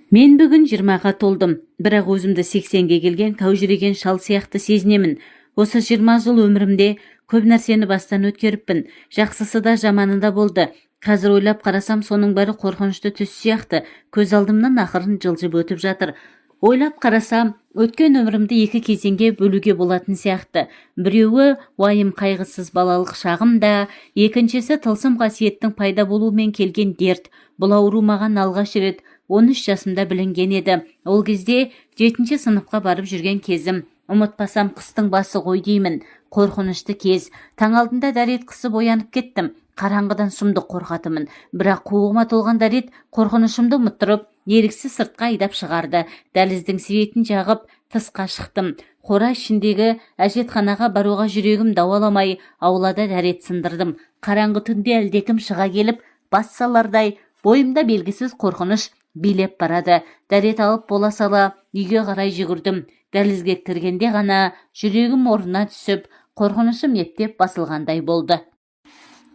Мен бүгін 20-ға толдым, бірақ өзімді 80-ге келген кәужіреген шал сияқты сезінемін. Осы 20 жыл өмірімде көп нәрсені бастан өткеріппін. Жақсысы да жаманы да болды. Қазір ойлап қарасам, соның бәрі қорқынышты түс сияқты. Көз алдымнан ақырын жылжып өтіп жатыр. Ойлап қарасам, өткен өмірімді екі кезеңге бөлуге болатын сияқты. Біреуі уайым қайғысыз балалық шағымда, екіншісі тылсым қасиеттің пайда болуымен келген дерт. Бұл ауру маған алғаш рет 13 жасымда білінген еді. Ол кезде 7-ші сыныпқа барып жүрген кезім. Ұмытпасам, қыстың басы ғой деймін. Қорқынышты кез. Таң алдында дәрет қысып оянып кеттім. Қараңғыдан сұмдық қорқатымын. Бірақ қуығыма толған дәрет қорқынышымды ұмыттырып, еріксіз сыртқа айдап шығарды. Дәліздің светін жағып, тысқа шықтым. Қора ішіндегі әжетханаға баруға жүрегім дауаламай, аулада дәрет сындырдым. Қараңғы түнде әлдекім шыға келіп, бас салардай, бойымда белгісіз қорқыныш билеп барады. Дәрет алып бола сала үйге қарай жүгірдім. Дәлізге кіргенде ғана жүрегім орнына түсіп, қорқынышым ептеп басылғандай болды.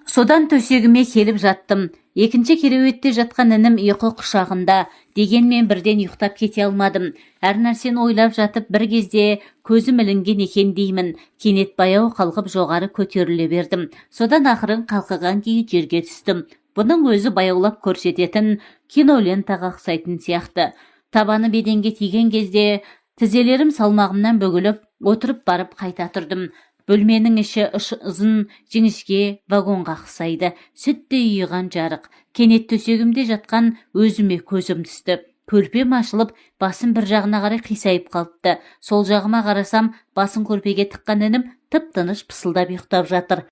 Содан төсегіме келіп жаттым. Екінші кереуетте жатқан інім ұйқы құшағында. Дегенмен бірден ұйықтап кете алмадым. Әр нәрсені ойлап жатып бір кезде көзім ілінген екен деймін. Кенет баяу қалқып жоғары көтеріле бердім. Содан ақырын қалқыған күйі жерге түстім. Бұның өзі баяулап көрсететін кинолентаға ұқсайтын сияқты. Табаны беденге тиген кезде тізелерім салмағымнан бөгіліп, отырып барып қайта тұрдым. Бөлменің іші ұзын жіңішке вагонға ұқсайды. Сүттей ұйыған жарық. Кенет төсегімде жатқан өзіме көзім түсті. Көрпем ашылып, басым бір жағына қарай қисайып қалыпты. Сол жағыма қарасам, басын көрпеге тыққан інім тып-тыныш пысылдап ұйықтап жатыр.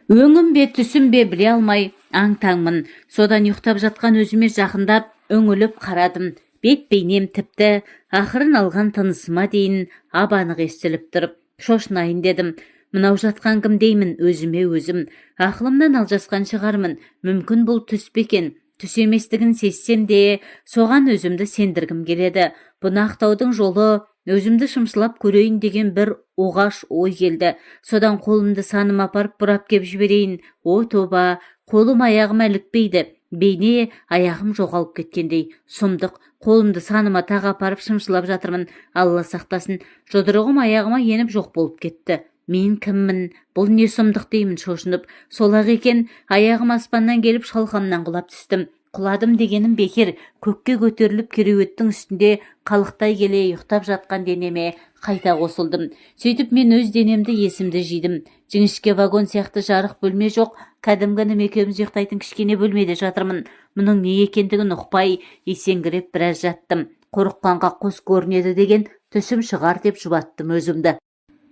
Өңім бе түсім бе біле алмай аң-таңмын. Содан ұйықтап жатқан өзіме жақындап, өңіліп қарадым. Бет-бейнем тіпті ақырын алған тынысыма дейін ап-анық естіліп тұрып, шошынайын дедім. Мынау жатқан кім деймін өзіме өзім. Ақылымнан алжасқан шығармын. Мүмкін бұл түс пе екен. Түс еместігін сезсем де, соған өзімді сендіргім келеді. Бұны ақтаудың жолы, өзімді шымшылап көрейін деген бір оғаш ой келді. Содан қолымды саным апарып бұрап кеп жіберейін. О тоба, қолым аяғым ілікпейді. Бейне аяғым жоғалып кеткендей. Сұмдық, қолымды саныма тағы апарып шымшылап жатырмын. Алла сақтасын, жұдырығым аяғыма еніп жоқ болып кетті. Мен кіммін? Бұл не сұмдық деймін шошынып. Сол-ақ екен, аяғым аспаннан келіп шалқамнан құлап түстім. Құладым дегенім бекер. Көкке көтеріліп кереуеттің үстінде қалықтай келе ұйықтап жатқан денеме қайта қосылдым. Сөйтіп мен өз денемді есімді жидым. Жіңішке вагон сияқты жарық бөлме жоқ. Кәдімгі інім екеуміз ұйықтайтын кішкене бөлмеде жатырмын. Мұның не екендігін ұқпай есеңгіреп біраз жаттым. Қорыққанға қос көрінеді деген түсім шығар деп жұбаттым өзімді.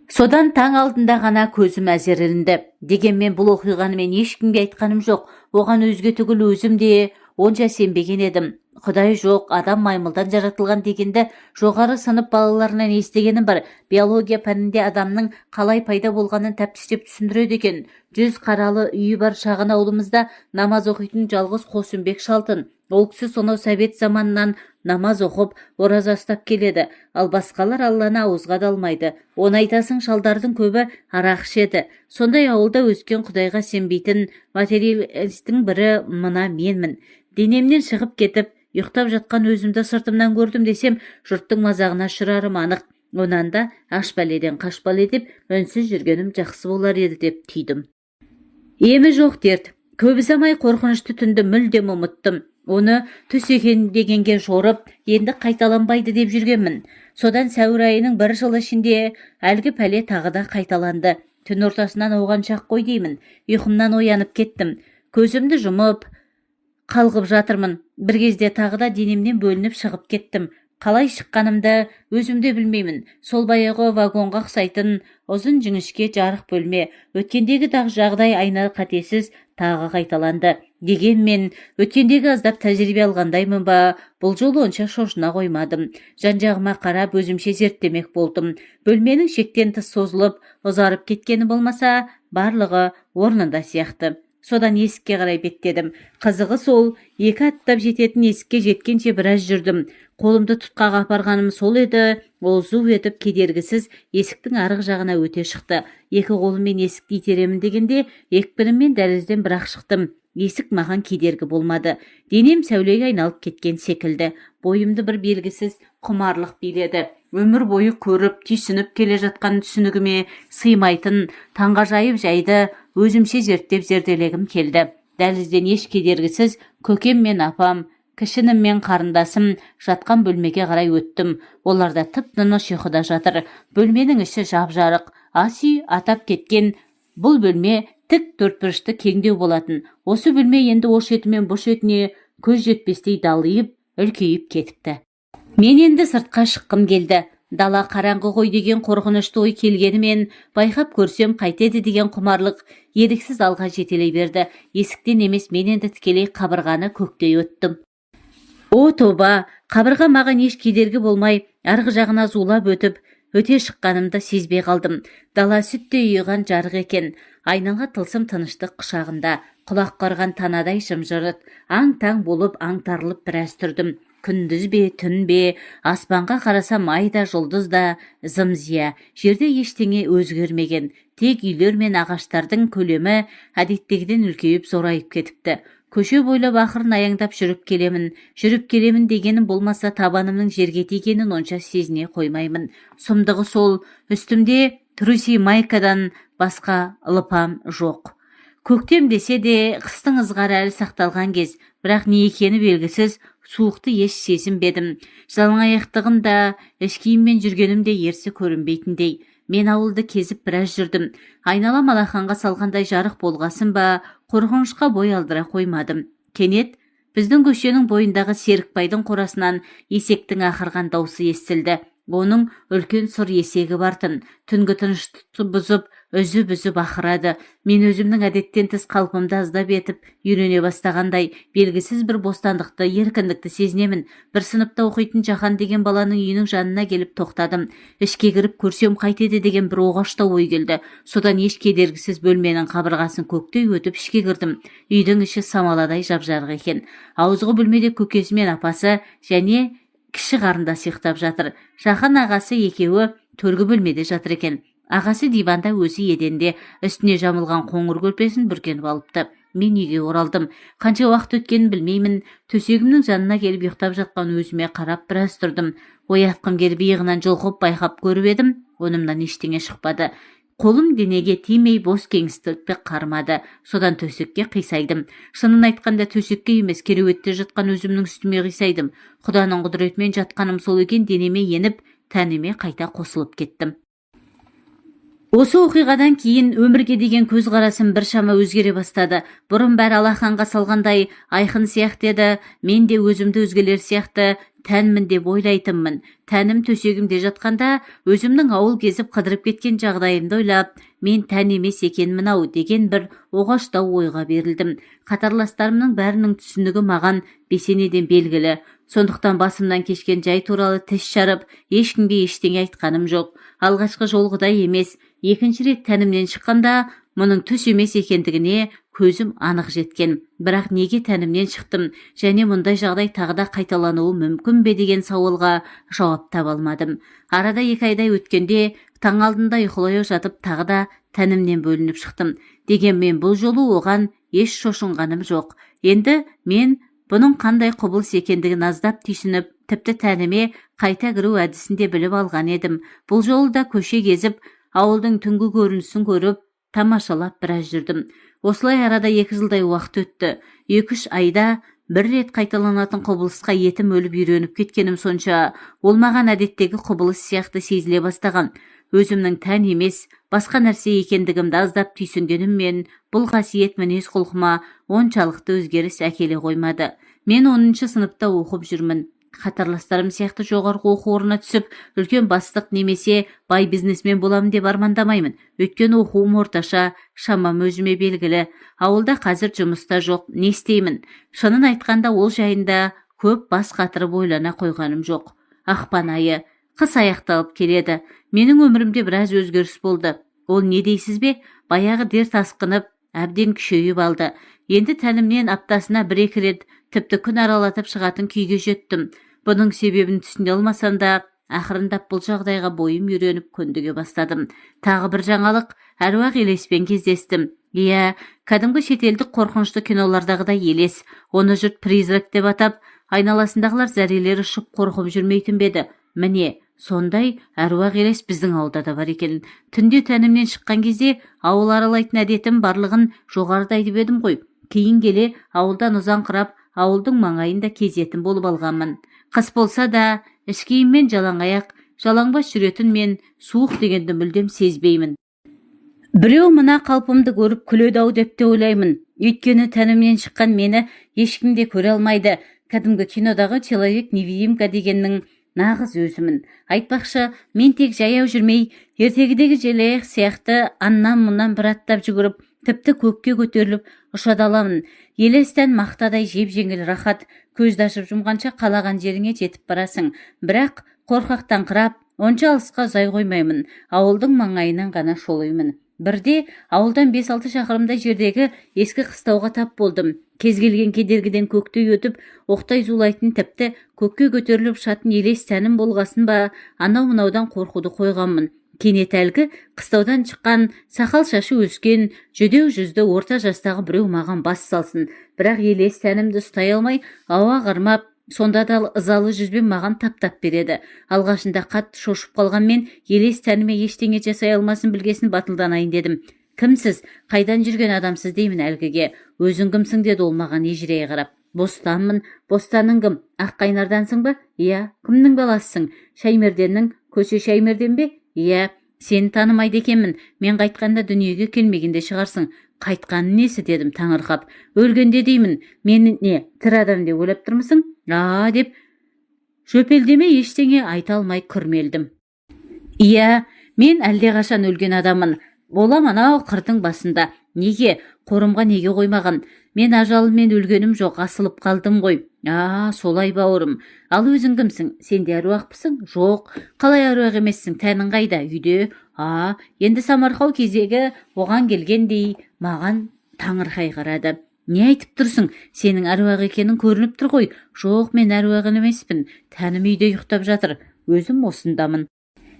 Содан таң алдында ғана көзім әзер ілінді. Дегенмен бұл оқиғаны мен ешкімге айтқаным жоқ. Оған өзге түгіл өзім де онша сенбеген едім. Құдай жоқ, адам маймылдан жаратылған дегенді жоғары сынып балаларынан естігенім бар. Биология пәнінде адамның қалай пайда болғанын тәптіштеп түсіндіреді екен. 100 қаралы үйі бар шағын аулымызда намаз оқитын жалғыз Қосымбек шалтын. Ол кісі сонау совет заманынан намаз оқып, ораза ұстап келеді. Ал басқалар Алланы ауызға да алмайды. Оны айтасың, шалдардың көбі арақ ішеді. Сондай ауылда өскен Құдайға сенбейтін материалистің бірі мына менмін. Денемнен шығып кетіп, ұйықтап жатқан өзімді сыртымнан көрдім десем, жұрттың мазағына ұшырарым анық. Онан да аш бәледен қаш бәле деп үнсіз жүргенім жақсы болар еді деп түйдім. Емі жоқ дерт. Көп ұзамай қорқынышты түнді мүлдем ұмыттым. Оны түс екен дегенге жорып, енді қайталанбайды деп жүргенмін. Содан сәуір айының бір жыл ішінде әлгі пәле тағы да қайталанды. Түн ортасынан ауған шақ қой деймін. Ұйқымнан оянып кеттім. Көзімді жұмып қалғып жатырмын. Бір кезде тағы да денемнен бөлініп шығып кеттім. Қалай шыққанымды өзімде білмеймін. Сол баяғы вагонға ұқсайтын ұзын жіңішке жарық бөлме. Өткендегі жағдай айна қатесіз тағы қайталанды. Дегенмен өткендегі аздап тәжірибе алғандаймын ба, бұл жолы онша шошына қоймадым. Жан-жағыма қарап өзімше зерттемек болдым. Бөлменің шектен тыс созылып, ұзарып кеткені болмаса, барлығы орнында сияқты. Содан есікке қарай беттедім. Қызығы сол, екі аттап жететін есікке жеткенше біраз жүрдім. Қолымды тұтқаға апарғаным сол еді, ол зу етіп кедергісіз есіктің арғы жағына өте шықты. Екі қолыммен есікті итеремін дегенде, екпініммен дәлізден бірақ шықтым. Есік маған кедергі болмады. Денем сәулеге айналып кеткен секілді. Бойымды бір белгісіз құмарлық биледі. Өмір бойы көріп, түйсініп келе жатқан түсінігіме сыймайтын таңғажайып жайды өзімше зерделегім келді. Дәлізден еш кедергісіз көкем мен апам, кішінім мен қарындасым жатқан бөлмеге қарай өттім. Оларда тып-тыныш ұйқыда жатыр. Бөлменің іші жап-жарық. Ас үй атап кеткен бұл бөлме тік төртбұрышты кеңдеу болатын. Осы бөлме енді ош еті мен бұш етіне көз жетпестей далиып, үлкейіп кетіпті. Мен енді сыртқа шыққым келді. Дала қараңғы ғой деген қорқынышты ой келгенімен, байқап көрсем қайтеді деген құмарлық едіксіз алға жетелей берді. Есіктен емес, мен енді тікелей қабырғаны көктей өттім. О тоба, қабырға маған еш кедергі болмай, арғы жағына зулап өте шыққанымды сезбей қалдым. Дала сүттей ұйыған жарық екен. Айнала тылсым тыныштық құшағында, құлақ қорған танадай жым-жырт, аң-таң болып аңтарылып біраз тұрдым. Күндіз бе, түн бе, аспанға қарасам ай да, жұлдыз да зым-зия. Жерде ештеңе өзгермеген. Тек үйлер мен ағаштардың көлемі әдеттегіден үлкейіп зорайып кетіпті. Көше бойлап ақырын аяңдап жүріп келемін дегенім болмаса табанымның жерге тигенін онша сезіне қоймаймын. Сұмдығы сол, үстімде трусий майкадан басқа лыпам жоқ. Көктем десе де қыстың ызғары әлі сақталған кез, бірақ не екені белгісіз, суықты еш сезінбедім. Жалаңаяқтығым да, іш киіммен жүргенім де ерсі көрінбейтіндей. Мен ауылды кезіп біраз жүрдім. Айналам алақанға салғандай жарық болғасын ба, қорқынышқа бой алдыра қоймадым. Кенет біздің көшенің бойындағы Серікбайдың қорасынан есектің ақырған даусы естілді. Оның үлкен сұр есегі бартын. Түнгі тыныштықты бұзып, үзіп ақырады. Мен өзімнің әдеттен тыс қалпымды аздап етіп үйрене бастағандай, белгісіз бір бостандықты, еркіндікті сезінемін. Бір сыныпта оқитын Жахан деген баланың үйінің жанына келіп тоқтадым. Ішке кіріп көрсем қайтеді деген бір оғашта ой келді. Содан еш кедергісіз бөлменің қабырғасын көктей өтіп ішке кірдім. Үйдің іші самаладай жап-жарық екен. Ауызғы бөлмеде көкесі мен апасы және кіші қарындас ұйықтап жатыр. Жахан ағасы екеуі төргі бөлмеде жатыр екен. Ағасы диванда, өзі еденде, үстіне жамылған қоңыр көрпесін бүркеніп алыпты. Мен үйге оралдым. Қанша уақыт өткенін білмеймін. Төсегімнің жанына келіп ұйықтап жатқан өзіме қарап біраз тұрдым. Оятқым келіп иығынан жұлқып байқап көріп едім. Онымнан ештеңе шықпады. Қолым денеге тимей бос кеңістікті қармады. Содан төсекке қисайдым. Шынын айтқанда төсекке емес, кереуетте жатқан өзімнің үстіме қисайдым. Құданың құдіретімен жатқаным сол екен, денеме еніп, тәніме қайта қосылып кеттім. Осы оқиғадан кейін өмірге деген көзқарасым біршама өзгере бастады. Бұрын бәрі алақанға салғандай айқын сияқты еді. Мен де өзімді өзгелер сияқты тәнмін деп ойлайтынмын. Тәнім төсегімде жатқанда өзімнің ауыл кезіп қыдырып кеткен жағдайымды ойлап, мен тән емес екенмін ау деген бір оғаштау ойға берілдім. Қатарластарымның бәрінің түсінігі маған бесенеден белгілі. Сондықтан басымнан кешкен жай туралы тіс жарып, ешкімге ештеңе айтқаным жоқ. Алғашқы жолғыдай емес, екінші рет тәнімнен шыққанда мұның түс емес екендігіне көзім анық жеткен. Бірақ неге тәнімнен шықтым және мұндай жағдай тағы да қайталануы мүмкін бе деген сауалға жауап таба алмадым. Арада 2 айдай өткенде таң алдында ұйқылай жатып тағы да тәнімнен бөлініп шықтым. Дегенмен бұл жолы оған еш шошынғаным жоқ. Енді мен бұның қандай құбылыс екендігін аздап түйсініп, тіпті тәніме қайта кіру әдісін де біліп алған едім. Бұл жолы да көше кезіп, ауылдың түнгі көрінісін көріп, тамашалап біраз жүрдім. Осылай арада 2 жылдай уақыт өтті. 2-3 айда бір рет қайталанатын құбылысқа етім өліп үйреніп кеткенім сонша, ол маған әдеттегі құбылыс сияқты сезіле бастаған. Өзімнің тән емес, басқа нәрсе екендігімді аздап түйсінгеніммен, бұл қасиет мінез құлқыма оншалықты өзгеріс әкеле қоймады. Мен 10-шы сыныпта оқып жүрмін. Қатарластарым сияқты жоғарғы оқу орнына түсіп, үлкен бастық немесе бай бизнесмен боламын деп армандамаймын. Өйткені оқуым орташа, шамам өзіме белгілі. Ауылда қазір жұмыста жоқ, не істеймін? Шынын айтқанда ол жайында көп бас қатырып ойлана қойғаным жоқ. Ақпан айы, қыс аяқталып келеді. Менің өмірімде біраз өзгеріс болды. Ол не дейсіз бе? Баяғы дерт асқынып, әбден күшейіп алды. Енді тәнімнен аптасына 1-2 рет тіпті күн аралатып шығатын күйге жеттім. Бұның себебін түсіне алмасам да, ақырындап бұл жағдайға бойым үйреніп көндіге бастадым. Тағы бір жаңалық, әруақ елеспен кездестім. Иә, кәдімгі шетелдік қорқынышты кинолардағыдай елес. Оны жұрт призрак деп атап, айналасындағылар зәрелер ұшып қорқып жүрмейтін бе еді. Міне, сондай әруақ елес біздің ауылда да бар екен. Түнде тәнімнен шыққан кезде ауыл аралайтын әдетім барлығын жоғарыда айтып едім ғой. Кейін келе ауылдан ұзаңқырап, ауылдың маңайында кезетін болып алғанмын. Қыс болса да, іш киіммен жалаң аяқ, жалаңбас жүретін мен суық дегенді мүлдем сезбеймін. Біреу мына қалпымды көріп күледі-ау деп те ойлаймын. Өйткені тәнімнен шыққан мені ешкім де көре алмайды. Кәдімгі кинодағы человек-невидимка дегеннің нағыз өзімін. Айтпақшы, мен тек жаяу жүрмей, ертегідегі желаяқ сияқты аннан-мұнан бір аттап жүгіріп, тіпті көкке көтеріліп ұшады аламын. Елестен мақтадай жеп-жеңіл рахат, көзді ашып жұмғанша қалаған жеріңе жетіп барасың. Бірақ қорқақтан қырап, онша алысқа ұзай қоймаймын. Ауылдың маңайынан ғана шолаймын. Бірде ауылдан 5-6 шақырымдай жердегі ескі қыстауға тап болдым. Кез келген кедергіден көктей өтіп, оқтай зулайтын, тіпті көкке көтеріліп ұшатын елес тәнім болғасын ба, анау-мынаудан қорқуды қойғанмын. Кенет әлгі қыстаудан шыққан, сақал шашы өскен, жүдеу жүзді орта жастағы біреу маған бас салсын. Бірақ елес тәнімді ұстай алмай, ауа қармап, сонда да ызалы жүзбен маған таптап береді. Алғашында қатты шошып қалған мен елес тәніме ештеңе жасай алмасын білгесін батылданайын дедім. Кімсіз, қайдан жүрген адамсыз деймін әлгіге. Өзің кімсің деді ол маған ежірейе қарап. Бостанмын. Бостаның кім? Аққайнардансың ба? Иә. Кімнің баласысың? Шаймерденнің, көше Шаймерден бе? Иә. Сені танымайды екенмін. Мен қайтқанда дүниеге келмегенде шығарсың. Қайтқаны несі дедім таңырқап. Өлгенде деймін. Мені не, тірі адам деп ойлап тұрмысың? Деп жөпелдеме ештеңе айта алмай күрмелдім. Иә, мен әлдеқашан өлген адаммын. Болам анау қырдың басында. Неге? Қорымға неге қоймаған? Мен ажалыммен өлгенім жоқ, асылып қалдым ғой. Солай бауырым. Ал өзің кімсің? Сен де әруақпысың? Жоқ. Қалай әруақ емессің? Тәнің қайда? Үйде. Енді самарқау кезегі оған келгендей маған таңырқай қарады. Не айтып тұрсың? Сенің әруақ екенің көрініп тұр ғой. Жоқ, мен әруақ емеспін. Тәнім үйде ұйықтап жатыр. Өзім осындамын.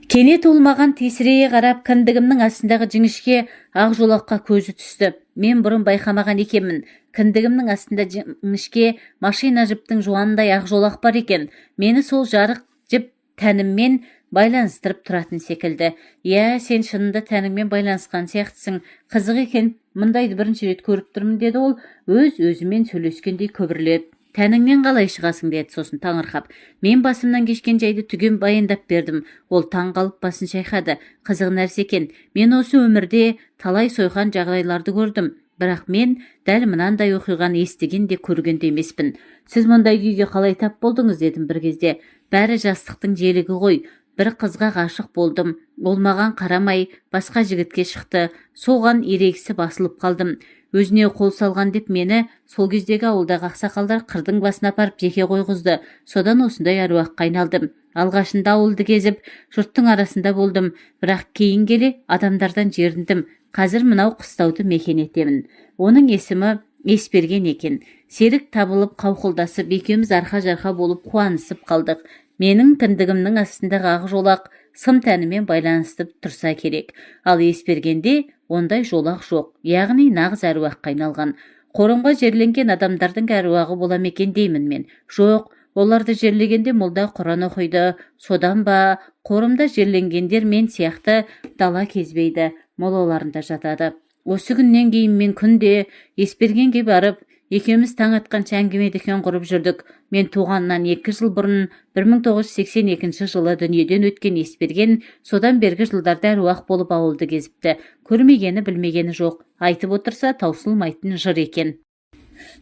Кенет ол маған тесірейе қарап, кіндігімнің астындағы жіңішке ақ жолаққа көзі түсті. Мен бұрын байқамаған екенмін. Кіндігімнің астында жіңішке машина жіптің жуандай ақ жолақ бар екен. Мені сол жарық жіп тәніммен байланыстырып тұратын секілді. Иә, сен шынында тәніңмен байланысқан сияқтысың. Қызық екен. Мұндайды бірінші рет көріп тұрмын деді ол, өз-өзімен сөйлескендей күбірлеп. Тәніңнен қалай шығасың деді сосын таңырқап. Мен басымнан кешкен жайды түгел баяндап бердім. Ол таң қалып басын шайқады. Қызық нәрсе екен. Мен осы өмірде талай сойқан жағдайларды көрдім. Бірақ мен дәл мынандай оқиғаны естіген де көрген де емеспін. Сіз мұндай күйге қалай тап болдыңыз дедім бір кезде. Бәрі жастықтың желігі ғой. Бір қызға ғашық болдым. Ол маған қарамай басқа жігітке шықты. Соған ерегісі басылып қалдым. Өзіне қол салған деп мені сол кездегі ауылдағы ақсақалдар қырдың басына апарып жеке қойғызды. Содан осындай әруаққа айналдым. Алғашында ауылды кезіп, жұрттың арасында болдым. Бірақ кейін келе адамдардан жеріндім. Қазір мынау қыстауды мекен етемін. Оның есімі Есперген екен. Серік табылып қауқылдасып, екеуміз арқа-жарқа болып қуанысып қалдық. Менің кіндігімнің астындағы ақ жолақ сым тәнімен байланысып тұрса керек. Ал Еспергенде ондай жолақ жоқ, яғни нағыз әруаққа айналған. Қорымға жерленген адамдардың әруағы бола ма екен деймін мен. Жоқ, оларды жерлегенде молда Құран оқиды. Содан ба, қорымда жерленгендер мен сияқты дала кезбейді, молаларында жатады. Осы күннен кейін мен күнде Еспергенге барып, екеуміз таң атқанша әңгіме-дүкен құрып жүрдік. Мен туғаннан 2 жыл бұрын 1982 жылы дүниеден өткен Есперген содан бергі жылдарда әруақ болып ауылды кезіпті. Көрмегені білмегені жоқ. Айтып отырса таусылмайтын жыр екен.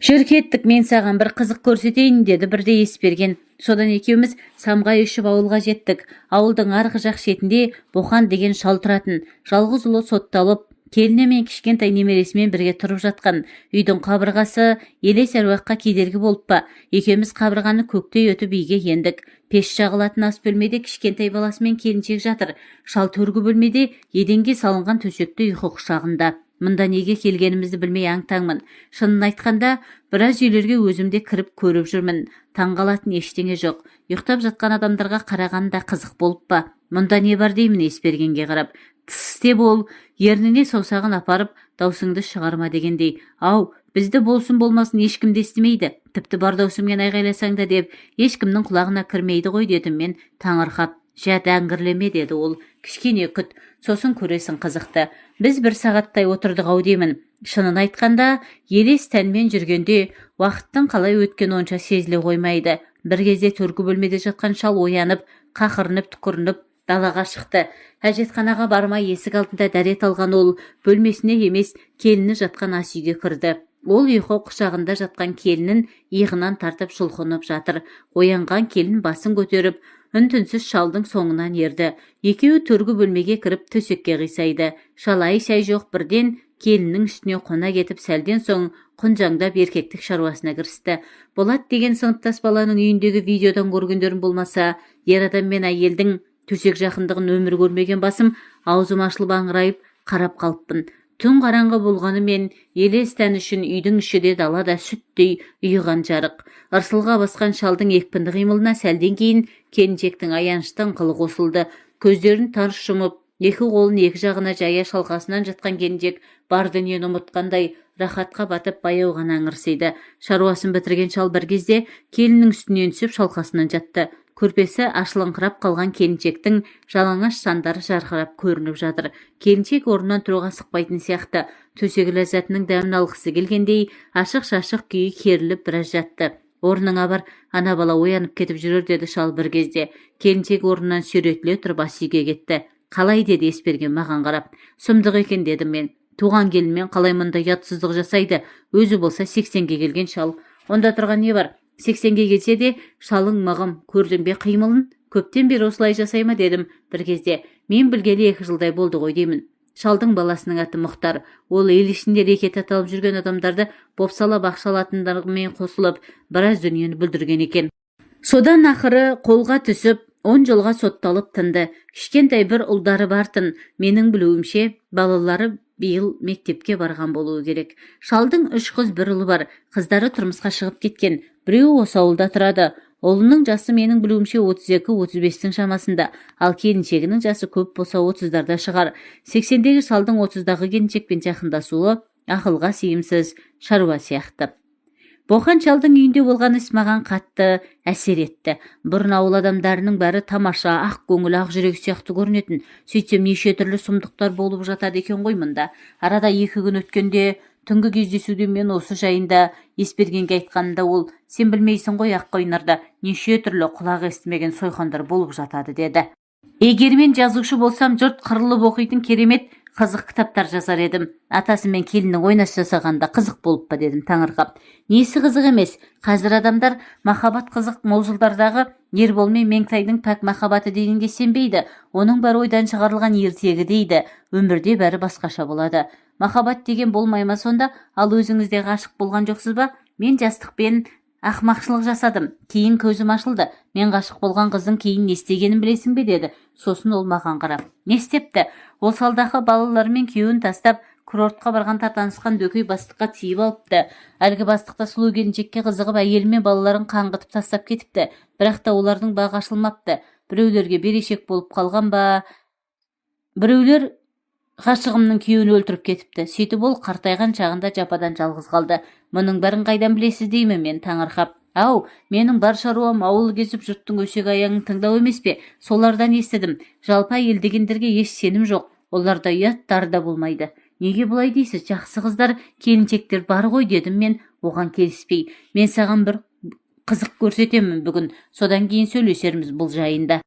Жүр кеттік, мен саған бір қызық көрсетейін деді бірде Есперген. Содан екеуміз самғай ұшып ауылға жеттік. Ауылдың арғы жақ шетінде Боқан деген шал тұратын. Жалғыз ұлы сотталып, келіні мен кішкентай немересімен бірге тұрып жатқан. Үйдің қабырғасы елес әруаққа кедергі болып па. Екеуміз қабырғаны көктей өтіп үйге ендік. Пеш жағылатын ас бөлмеде кішкентай баласымен келіншек жатыр. Шал төргі бөлмеде еденге салынған төсекте ұйқы құшағында. Мұнда неге келгенімізді білмей аң-таңмын. Шынын айтқанда, біраз үйлерге өзімде кіріп көріп жүрмін. Таңғалатын ештеңе жоқ. Ұйықтап жатқан адамдарға қарағанда қызық болып па. Мұнда не бар деймін Еспергенге қарап. Тыс деп ол ерніне саусағын апарып даусыңды шығарма дегендей. Ау, бізді болсын болмасын ешкім де естімейді. Тіпті бар даусыңмен айғайласаң да деп ешкімнің құлағына кірмейді ғой дедім мен таңырқап. Жә, дәңгірлеме деді ол. Кішкене күт, сосын көресің қызықты. Біз 1 сағаттай отырдық ау деймін. Шынын айтқанда, елес тәнмен жүргенде уақыттың қалай өткен онша сезіле қоймайды. Бір кезде төргі бөлмеде жатқан шал оянып, қақырынып түкірініп далаға шықты. Әжетханаға бармай есік алдында дәрет алған ол бөлмесіне емес келіні жатқан ас үйге кірді. Ол ұйқы құшағында жатқан келінін иығынан тартып жұлқынып жатыр. Оянған келін басын көтеріп, үн-түнсіз шалдың соңынан ерді. Екеуі төргі бөлмеге кіріп төсекке қисайды. Шалай шай жоқ бірден келіннің үстіне қона кетіп сәлден соң құнжаңдап еркектік шаруасына кірісті. Болат деген сыныптас баланың үйіндегі видеодан көргендерім болмаса, ер адам мен әйелдің төсек жақындығын өмір көрмеген басым аузым ашылып аңырайып қарап қалыппын. Түн қараңғы болғанымен елес тән үшін үйдің іші де далада сүттей ұйыған жарық. Ырсылға басқан шалдың екпінді қимылына сәлден кейін келіншектің аянышты ыңқылы қосылды. Көздерін тарс жұмып, екі қолын екі жағына жая шалқасынан жатқан келіншек бар дүниені ұмытқандай рахатқа батып баяу ғана ыңырсиды. Шаруасын бітірген шал бір кезде келіннің үстінен түсіп шалқасынан жатты. Көрпесі ашылыңқырап қалған келіншектің жалаңаш сандары жарқырап көрініп жатыр. Келіншек орнынан тұруға сықпайтын сияқты. Төсегі ләззатының дәмін алғысы келгендей ашық-шашық күйі керіліп біраз жатты. Орныңа бар, ана бала оянып кетіп жүрер деді шал бір кезде. Келіншек орнынан сүйретіле тұрып ас үйге кетті. Қалай деді Есберген маған қарап. Сұмдық екен дедім мен. Туған келінмен қалай мұндай ұятсыздық жасайды? Өзі болса 80-ге келген шал. Онда тұрған не бар? 80-ге келсе де шалың мығым, көрдің бе қимылын? Көптен бері осылай жасай ма дедім бір кезде. Мен білгелі 2 жылдай болды ғой деймін. Шалдың баласының аты Мұхтар. Ол ел ішінде рекет аталып жүрген адамдарды бопсала бақшалатындармен қосылып, біраз дүниені бүлдірген екен. Содан ақыры қолға түсіп, 10 жылға сотталып тынды. Кішкентай бір ұлдары бартын. Менің білуімше, балалары биыл мектепке барған болуы керек. Шалдың 3 қыз бір ұлы бар. Қыздары тұрмысқа шығып кеткен. Біреуі осы ауылда тұрады. Ұлының жасы менің білуімше 32-35-тің шамасында, ал келіншегінің жасы көп болса 30-дарда шығар. 80-дегі шалдың 30-дағы келіншекпен жақындасуы ақылға сыйымсыз шаруа сияқты. Боқан шалдың үйінде болған іс маған қатты әсер етті. Бұрын ауыл адамдарының бәрі тамаша, ақ көңіл, ақ жүрек сияқты көрінетін. Сөйтсем неше түрлі сұмдықтар болып жатады екен ғой мұнда. Арада 2 күн өткенде түнгі кездесуде мен осы жайында Есбергенге айтқанында ол, сен білмейсің ғой Аққойнарда неше түрлі құлақ естімеген сойқандар болып жатады деді. Егер мен жазушы болсам, жұрт қырылып оқитын керемет қызық кітаптар жазар едім. Атасы мен келіннің ойнас жасағанда қызық болып па дедім таңырқап. Несі қызық емес? Қазір адамдар махаббат қызық мол жылдардағы Ербол мен Меңтайдың пәк махаббаты дегенге сенбейді. Оның бәрі ойдан шығарылған ертегі дейді. Өмірде бәрі басқаша болады. Махаббат деген болмай ма сонда? Ал өзіңізде ғашық болған жоқсыз ба? Мен жастықпен ақмақшылық жасадым. Кейін көзім ашылды. Мен ғашық болған қыздың кейін не істегенін білесің бе деді. Сосын ол маған қарап. Не істепті? Ол салдағы балаларымен күйеуін тастап, курортқа барғанда танысқан дөкей бастыққа тиіп алыпты. Әлгі бастықта сұлу келіншекке қызығып, әйелі мен балаларын қаңғытып тастап кетіпті. Бірақ та олардың бағы ашылмапты. Біреулерге берешек болып қалған ба? Біреулер ғашығымның күйеуін өлтіріп кетіпті. Сөйтіп ол қартайған шағында жападан жалғыз қалды. Мұның бәрін қайдан білесіз деймін мен таңырқап. Ау, менің бар шаруам ауыл кезіп жұрттың өсек аяңын тыңдау емес пе? Солардан естідім. Жалпы әйел дегендерге еш сенім жоқ. Оларда ұяттары да болмайды. Неге бұлай дейсіз? Жақсы қыздар, келіншектер бар ғой дедім мен оған келіспей. Мен саған бір қызық көрсетемін бүгін. Содан кейін сөйлесерміз бұл жайында.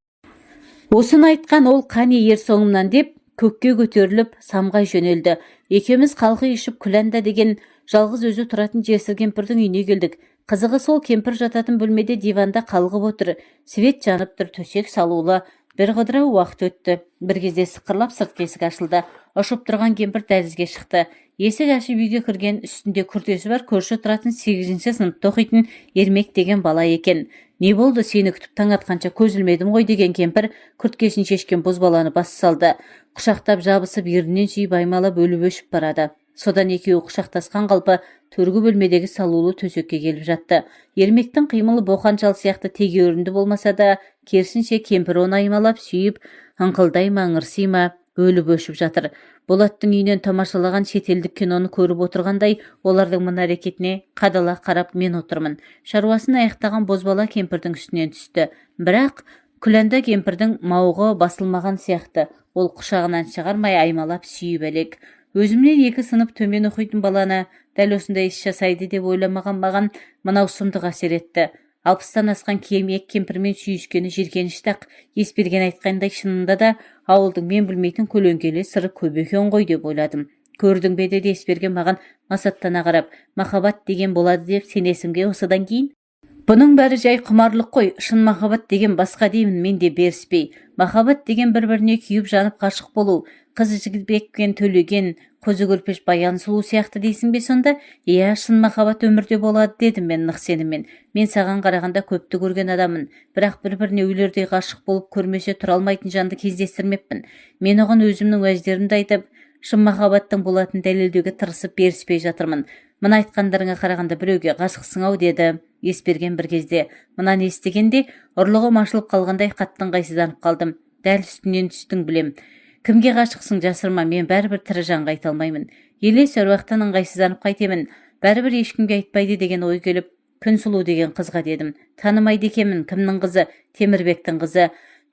Осыны айтқан ол қане ер соңымнан деп көкке көтеріліп самғай жөнелді. Екеуміз қалқи ішіп күләнда деген жалғыз өзі тұратын жесір кемпірдің үйіне келдік. Қызығы сол кемпір жататын бөлмеде диванда қалғып отыр. Свет жанып тұр, төсек салулы. Бір қыдырау уақыт өтті. Бір кезде сықырлап сыртқы есік ашылды. Ұшып тұрған кемпір дәлізге шықты. Есік ашып үйге кірген, үстінде күртесі бар көрші тұратын 8-ші сыныпта оқитын Ермек деген бала екен. Не болды, сені күтіп таң атқанша көз ілмедім ғой деген кемпір күрткесін шешкен бозбаланы бас салды. Құшақтап жабысып ерінен сүйіп аймалап өліп өшіп барады. Содан екеуі құшақтасқан қалпы төргі бөлмедегі салулы төсекке келіп жатты. Ермектің қимылы Боқан шал сияқты тегеурінді болмаса да, керісінше кемпір оны аймалап сүйіп, ыңқылдай ма, ыңырси ма, өліп өшіп жатыр. Болаттың үйінен тамашалаған шетелдік киноны көріп отырғандай, олардың мына әрекетіне қадала қарап мен отырмын. Шаруасын аяқтаған бозбала кемпірдің үстінен түсті. Бірақ Күләнда кемпірдің мауығы басылмаған сияқты. Ол құшағынан шығармай аймалап сүйіп әлек. Өзімнен 2 сынып төмен оқитын баланы дәл осындай іс жасайды деп ойламаған маған мынау сұмдық әсер етті. 60-тан асқан кемпірмен сүйіскені жиіркенішті-ақ. Есберген айтқандай шынында да ауылдың мен білмейтін көлеңкелі сыры көп екен ғой деп ойладым. Көрдің бе деді Есберген маған масаттана қарап. Махаббат деген болады деп сенесің бе осыдан кейін? Бұның бәрі жай құмарлық қой, шын махаббат деген басқа деймін мен де беріспей. Махаббат деген бір-біріне күйіп жанып ғашық болу, қыз жібекпен төлеген, көзі көрпеш баян сұлу сияқты дейсің бе сонда? Иә, шын махаббат өмірде болады дедім мен нық сеніммен. Мен саған қарағанда көпті көрген адаммын, бірақ бір-біріне өлердей ғашық болып көрмесе тұра алмайтын жанды кездестірмеппін. Мен оған өзімнің уәждерімді айтып, шын махаббаттың болатын дәлелдеуге тырысып беріспей жатырмын. Мына айтқандарыңа қарағанда біреуге ғашықсың-ау деді Есберген бір кезде. Мынаны естігенде ұрлығым ашылып қалғандай қатты ыңғайсызданып қалдым. Дәл үстінен түстің білем. Кімге ғашықсың жасырма, мен бәрібір тірі жанға айта алмаймын. Елес әруақтан ыңғайсызданып қайтемін. Бәрібір ешкімге айтпайды деген ой келіп, Күнсұлу деген қызға дедім. Танымайды екенмін, кімнің қызы? Темірбектің қызы.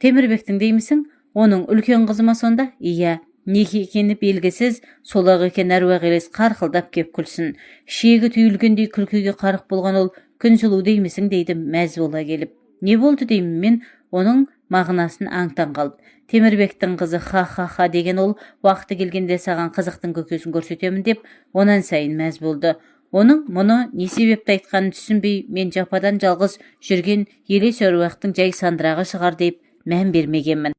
Темірбектің деймісің? Оның үлкен қызы ма сонда? Иә. Неге екені белгісіз, сол-ақ екен әруақ елес қарқылдап кеп күлсін. Шегі түйілгендей күлкіге қарық болған ол Күнсұлу деймісің дейді мәз бола келіп. Не болды деймін мен, оның мағынасын аңтан қалып. Темірбектің қызы ха-ха-ха деген ол уақыты келгенде саған қызықтың көкесін көрсетемін деп, онан сайын мәз болды. Оның мұны не себепті айтқанын түсінбей, мен жападан жалғыз жүрген елес әруақтың жай сандырағы шығар деп мән бермегенмін.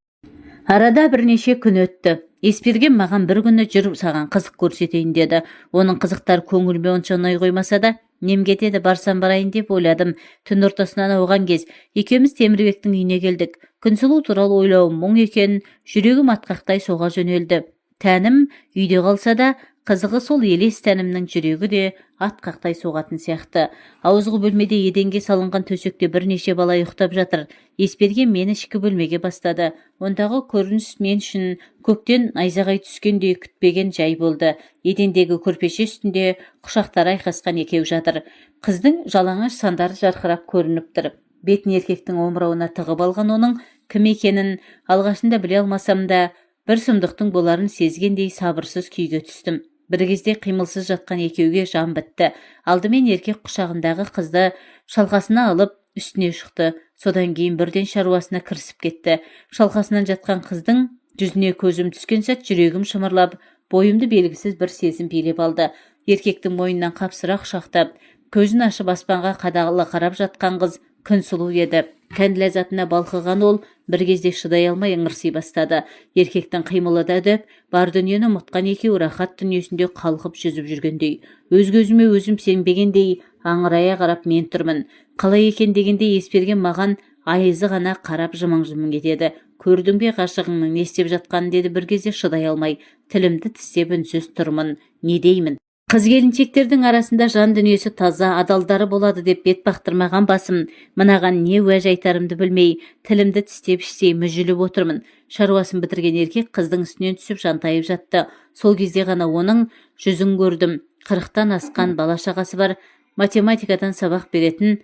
Арада бірнеше күн өтті. Есберген маған бір күні жүр саған қызық көрсетейін деді. Оның қызықтар көңіліме онша ұнай қоймаса да, немге деді барсам барайын деп ойладым. Түн ортасынан ауған кез екеуміз Темірбектің үйіне келдік. Күнсұлу туралы ойлауым мұң екен, жүрегім атқақтай соға жөнелді. Тәнім үйде қалса да, қызығы сол елес тәнімнің жүрегі де атқақтай соғатын сияқты. Ауызғы бөлмеде еденге салынған төсекте бірнеше бала ұйықтап жатыр. Есберген мені ішкі бөлмеге бастады. Ондағы көрініс мен үшін көктен найзағай түскендей күтпеген жай болды. Едендегі көрпеше үстінде құшақтары айқасқан екеу жатыр. Қыздың жалаңаш сандары жарқырап көрініп тұр. Бетін еркектің омырауына тығып алған оның кім екенін алғашында біле алмасам да, бір сұмдықтың боларын сезгендей сабырсыз күйге түстім. Бір кезде қимылсыз жатқан екеуге жан бітті. Алдымен еркек құшағындағы қызды шалқасына алып үстіне шықты. Содан кейін бірден шаруасына кірісіп кетті. Шалқасынан жатқан қыздың жүзіне көзім түскен сәт жүрегім шымырлап, бойымды белгісіз бір сезім билеп алды. Еркектің мойнынан қапсыра құшақтап, көзін ашып аспанға қадала қарап жатқан қыз Күнсұлу еді. Кән ләззатына балқыған ол бір кезде шыдай алмай ыңырси бастады. Еркектің қимылы да үдеп, бар дүниені ұмытқан екеу рахат дүниесінде қалқып жүзіп жүргендей. Өз-өзіме өзім сенбегендей аңырая қарап мен тұрмын. Қалай екен дегенде Есберген маған айызы ғана қарап жымың-жымың етеді. Көрдің бе ғашығыңның не істеп жатқанын деді бір кезде шыдай алмай. Тілімді тістеп үнсіз тұрмын. Не деймін? Қыз-келіншектердің арасында жан дүниесі таза, адалдары болады деп бет бақтырмаған басым, мынаған не уәж айтарымды білмей, тілімді тістеп іштей мүжіліп отырмын. Шаруасын бітірген еркек қыздың үстінен түсіп жантайып жатты. Сол кезде ғана оның жүзін көрдім. 40-тан асқан бала-шағасы бар, математикадан сабақ беретін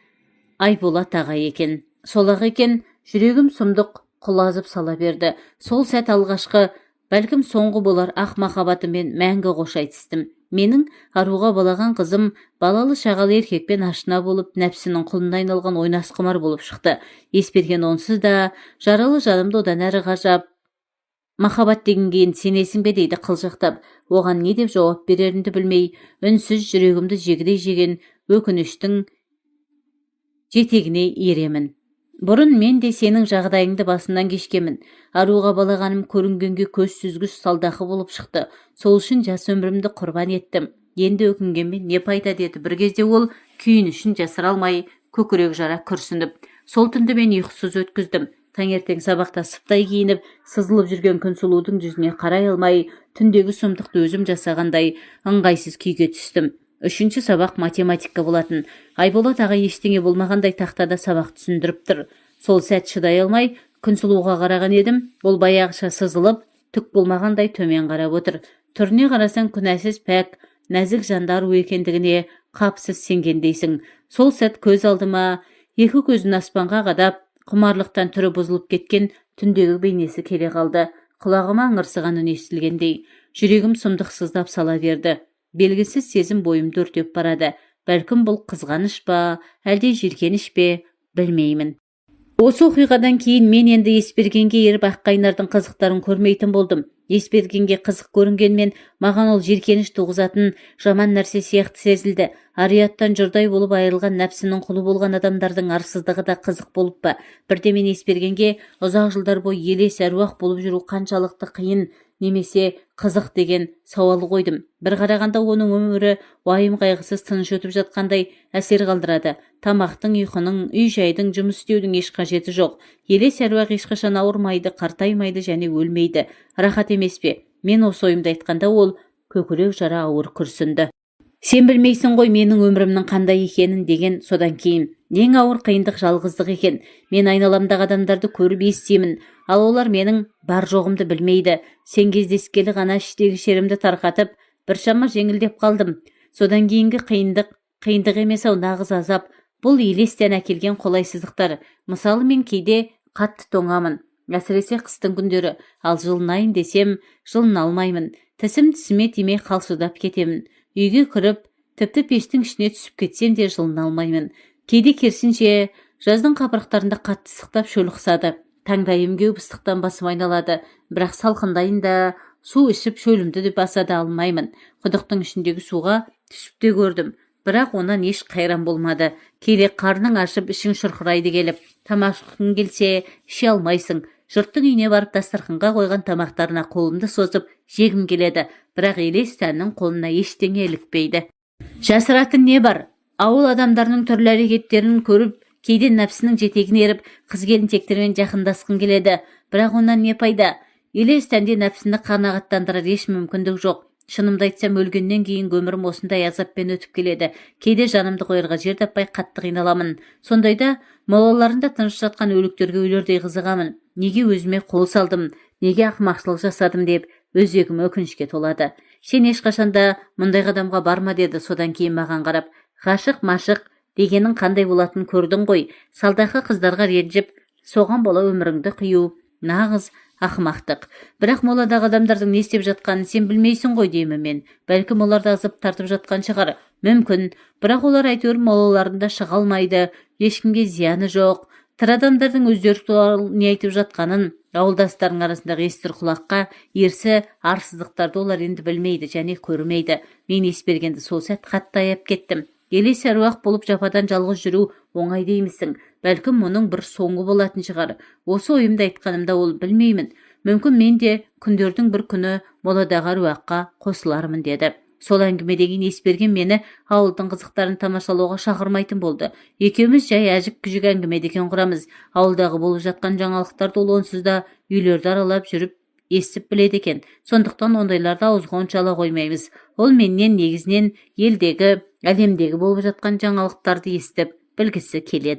Айболат аға екен. Сол-ақ екен, жүрегім сұмдық құлазып сала берді. Сол сәт алғашқы, бәлкім соңғы болар ақ махаббатыммен мәңгі қош айтыстым. Менің аруға балаған қызым балалы шағалы еркекпен ашына болып, нәпсінің құлына айналған ойнас құмар болып шықты. Есберген онсыз да жаралы жанымды одан әрі ғажап. Махаббат дегенге сенесің бе дейді қылжақтап. Оған не деп жауап берерімді білмей, үнсіз жүрегімді жегідей жеген өкініштің жетегіне еремін. Бұрын мен де сенің жағдайыңды басынан кешкемін. Аруға балағаным көрінгенге көз сүзгіш салдақы болып шықты. Сол үшін жас өмірімді құрбан еттім. Енді өкінгенмен не пайда деді. Бір кезде ол күйінішін жасыра алмай, көкірек жара күрсініп. Сол түнді мен ұйқысыз өткіздім. Таңертең сабақта сыптай киініп, сызылып жүрген Күнсұлудың жүзіне қарай алмай, түндегі сұмдықты өзім жасағандай ыңғайсыз күйге түстім. 3-ші сабақ математика болатын. Айболат аға ештеңе болмағандай тақтада сабақ түсіндіріп тұр. Сол сәт шыдай алмай Күнсұлуға қараған едім. Ол баяғыша сызылып, түк болмағандай төмен қарап отыр. Түріне қарасаң күнәсіз пәк, нәзік жандар екендігіне қапсыз сенгендейсің. Сол сәт көз алдыма екі көзін аспанға қадап, құмарлықтан түрі бұзылып кеткен түндегі бейнесі келе қалды. Құлағыма ыңырсыған үн естілгендей, жүрегім сұмдық сыздап сала берді. Белгісіз сезім бойымды өртеп барады. Бәлкім бұл қызғаныш па, әлде жиіркеніш пе, білмеймін. Осы оқиғадан кейін мен енді Есбергенге еріп Аққайнардың қызықтарын көрмейтін болдым. Есбергенге қызық көрінгенмен маған ол жиіркеніш туғызатын жаман нәрсе сияқты сезілді. Ариаттан жұрдай болып айырылған нәпсінің құлы болған адамдардың арсыздығы да қызық болып па. Бірде мен Есбергенге ұзақ жылдар бойы елес әруақ болып жүру қаншалықты қиын немесе қызық деген сауал қойдым. Бір қарағанда оның өмірі уайым қайғысыз тыныш өтіп жатқандай әсер қалдырады. Тамақтың, ұйқының, үй-жайдың, жұмыс істеудің еш қажеті жоқ. Елес әруақ ешқашан ауырмайды, қартаймайды және өлмейді. Рахат емес пе? Мен осы ойымды айтқанда ол көкірек жара ауыр күрсінді. Сен білмейсің ғой менің өмірімнің қандай екенін деген. Содан кейін ең ауыр қиындық жалғыздық екен. Мен айналамдағы адамдарды көріп естимін, ал олар менің бар жоғымды білмейді. Сен кездескелі ғана іштегі шерімді тарқатып, біршама жеңілдеп қалдым. Содан кейінгі қиындық емес-ау, нағыз азап. Бұл елестен әкелген қолайсыздықтар. Мысалы мен кейде қатты тоңамын, әсіресе қыстың күндері, ал жылынайын десем, жылына алмаймын. Тісім тісіме тимей қалшылдап кетемін. Үйге кіріп, тіпті пештің ішіне түсіп кетсем де жылына алмаймын. Кейде керісінше, жаздың қапырықтарында қатты ыстықтап шөл қысады. Таңдайым кеуіп ыстықтан басым айналады. Бірақ салқындайын да, су ішіп шөлімді де баса да алмаймын. Құдықтың ішіндегі суға түсіп те көрдім. Бірақ онан еш қайран болмады. Кейде қарның ашып, ішің шұрқырайды келіп, тамақ ішкің келсе, іше алмайсың. Жұрттың үйіне барып дастарханға қойған тамақтарына қолымды созып жегім келеді. Бірақ елес тәннің қолына ештеңе ілікпейді. Жасыратын не бар? Ауыл адамдарының түрлі әрекеттерін көріп, кейде нәпсінің жетегін еріп, қыз-келіншектермен жақындасқың келеді. Бірақ онан не пайда? Елес тәнде нәпсіні қанағаттандырар еш мүмкіндік жоқ. Шынымды айтсам, өлгеннен кейінгі өмірім осындай азаппен өтіп келеді. Кейде жанымды қоярға жер таппай қатты қиналамын. Сондайда молаларында тыныш жатқан өліктерге өлердей қызығамын. Неге өзіме қол салдым, неге ақымақшылық жасадым деп өзегім өкінішке толады. Сен ешқашанда мұндай қадамға барма деді. Содан кейін маған қарап, ғашық-машық дегенің қандай болатынын көрдің ғой. Салдақы қыздарға ренжіп, соған бола өміріңді қию нағыз ақымақтық. Бірақ моладағы адамдардың не істеп жатқанын сен білмейсің ғой деймін мен. Бәлкім олар да азап тартып жатқан шығар. Мүмкін. Бірақ олар әйтеуір молаларында шыға алмайды. Ешкімге зияны жоқ. Тірі адамдардың өздері туралы не айтып жатқанын ауылдастарының арасындағы естір құлаққа ерсі арсыздықтарды олар енді білмейді және көрмейді. Мен Есбергенді сол сәт қатты аяп кеттім. Елес әруақ болып жападан жалғыз жүру оңай деймісің? Бәлкім мұның бір соңы болатын шығар. Осы ойымды айтқанымда ол білмеймін. Мүмкін мен де күндердің бір күні моладағы әруаққа қосылармын деді. Сол әңгімеден Есберген мені ауылдың қызықтарын тамашалауға шақырмайтын болды. Екеуміз жай әжік-күжік әңгімеден құрамыз. Ауылдағы болып жатқан жаңалықтарды ол онсыз да үйлерді аралап жүріп естіп біледі екен. Сондықтан ондайларды ауызға онша ала қоймаймыз. Ол менен негізінен елдегі, әлемдегі болып жатқан жаңалықтарды естіп білгісі келеді.